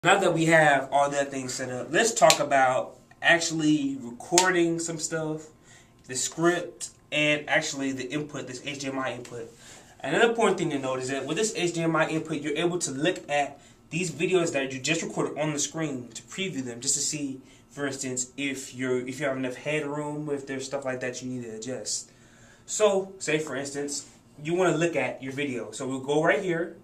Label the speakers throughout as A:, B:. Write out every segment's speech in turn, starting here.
A: Now that we have all that thing set up, let's talk about actually recording some stuff, the script, and actually the input, this HDMI input. Another important thing to note is that with this HDMI input, you're able to look at these videos that you just recorded on the screen to preview them, just to see, for instance, if you have enough headroom, if there's stuff like that you need to adjust. So, say for instance, you want to look at your video. So we'll go right here.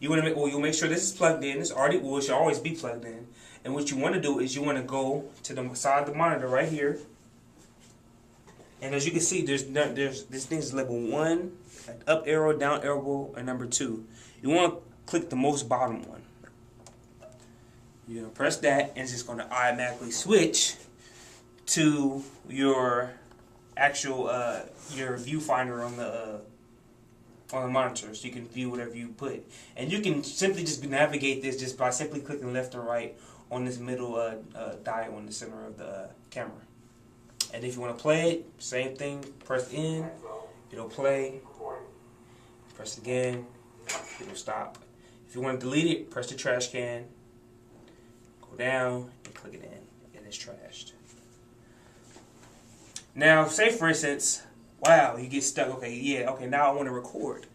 A: You'll make sure this is plugged in. It should always be plugged in. And what you want to do is you want to go to the side of the monitor right here. And as you can see, this thing is labeled 1, up arrow, down arrow, and number 2. You want to click the most bottom one. You're going to press that, and it's just going to automatically switch to your actual your viewfinder on the monitor, so you can view whatever you put. And you can simply just navigate this just by simply clicking left and right on this middle dial in the center of the camera. And if you want to play it, same thing, press in, it'll play, press it again, it'll stop. If you want to delete it, press the trash can, go down, and click it in, and it's trashed. Now, say for instance, wow, you get stuck. Okay, now I want to record.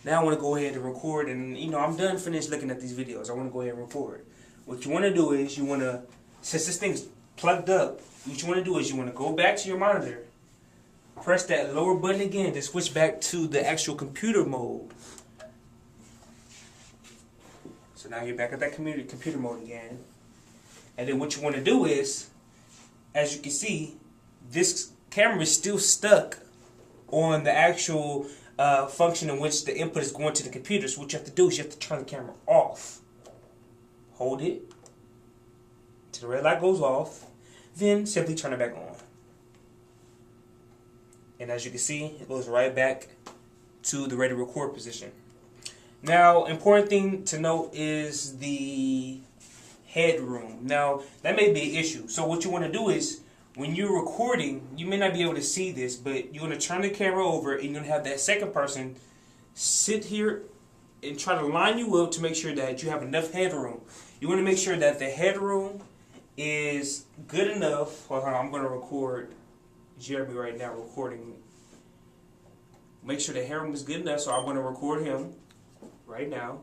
A: Now I want to go ahead and record, and I'm done finished looking at these videos. I want to go ahead and record. What you want to do is since this thing's plugged up, what you want to do is you want to go back to your monitor, press that lower button again to switch back to the actual computer mode. So now you're back at that computer mode again. And then what you want to do is, as you can see, this camera is still stuck on the actual function in which the input is going to the computer. So what you have to do is you have to turn the camera off. Hold it till the red light goes off, then simply turn it back on. And as you can see, it goes right back to the ready to record position. Now, important thing to note is the headroom. Now, that may be an issue. So what you want to do is, when you're recording, you may not be able to see this, but you're going to turn the camera over and you're going to have that second person sit here and try to line you up to make sure that you have enough headroom. You want to make sure that the headroom is good enough. Hold on, I'm going to record Jeremy right now, recording. Make sure the headroom is good enough, so I'm going to record him right now.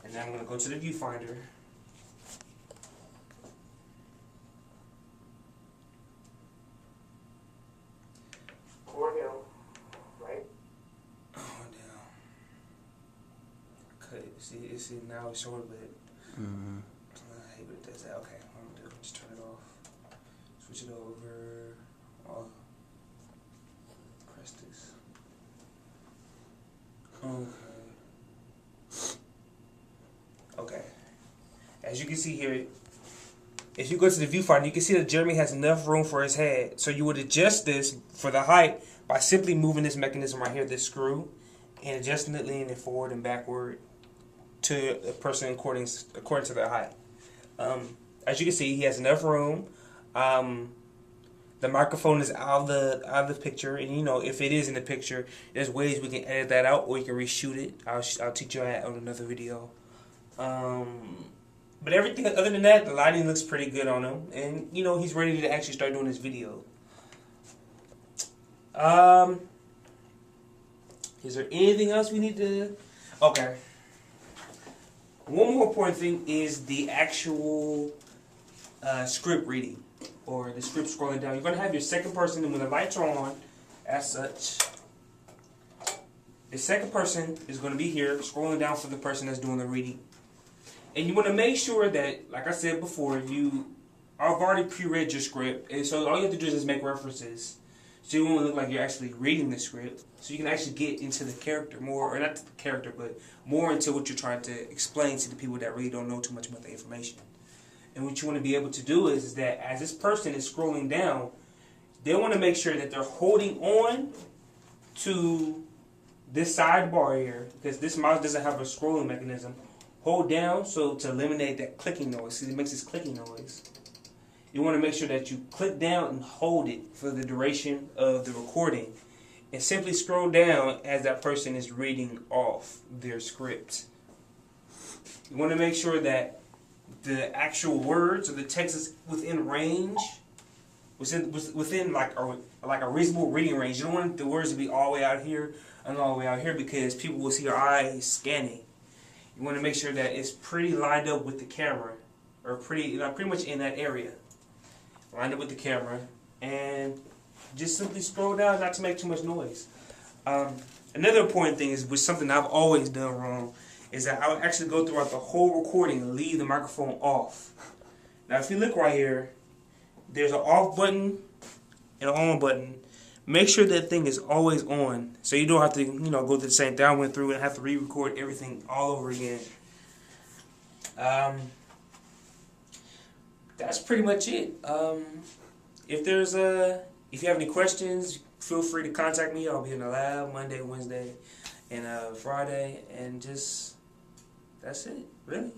A: And then I'm going to go to the viewfinder. See, now it's short, but I hate when it does that. Okay, I'm gonna do it. Just turn it off. Switch it over. Oh, press this. Okay. As you can see here, if you go to the viewfinder, you can see that Jeremy has enough room for his head. So you would adjust this for the height by simply moving this mechanism right here, this screw, and adjusting it, leaning it forward and backward to a person according to their height. As you can see, he has enough room. The microphone is out of the picture, and if it is in the picture, there's ways we can edit that out, or you can reshoot it. I'll teach you that on another video. But everything other than that, the lighting looks pretty good on him, and he's ready to actually start doing this video. Is there anything else we need to? Okay. One more important thing is the actual script reading, or the script scrolling down. You're going to have your second person, and when the lights are on, as such, the second person is going to be here scrolling down for the person that's doing the reading. And you want to make sure that, like I said before, I've already pre-read your script, and so all you have to do is just make references. So you won't look like you're actually reading the script, so you can actually get into the character more, or not the character, but more into what you're trying to explain to the people that really don't know too much about the information. And what you want to be able to do is that as this person is scrolling down, they want to make sure that they're holding on to this sidebar here, because this mouse doesn't have a scrolling mechanism. Hold down to eliminate that clicking noise. See, it makes this clicking noise. You want to make sure that you click down and hold it for the duration of the recording. And simply scroll down as that person is reading off their script. You want to make sure that the actual words or the text is within range, within like a reasonable reading range. You don't want the words to be all the way out here and all the way out here because people will see your eyes scanning. You want to make sure that it's pretty lined up with the camera, or pretty much in that area, lined up with the camera, and just simply scroll down, not to make too much noise. Another important thing is, which something I've always done wrong, is that I would actually go throughout the whole recording and leave the microphone off. Now, if you look right here, there's an off button and an on button. Make sure that thing is always on, so you don't have to, go through the same thing I went through and have to re-record everything all over again. That's pretty much it. If you have any questions, feel free to contact me. I'll be in the lab Monday, Wednesday, and Friday, and that's it, really.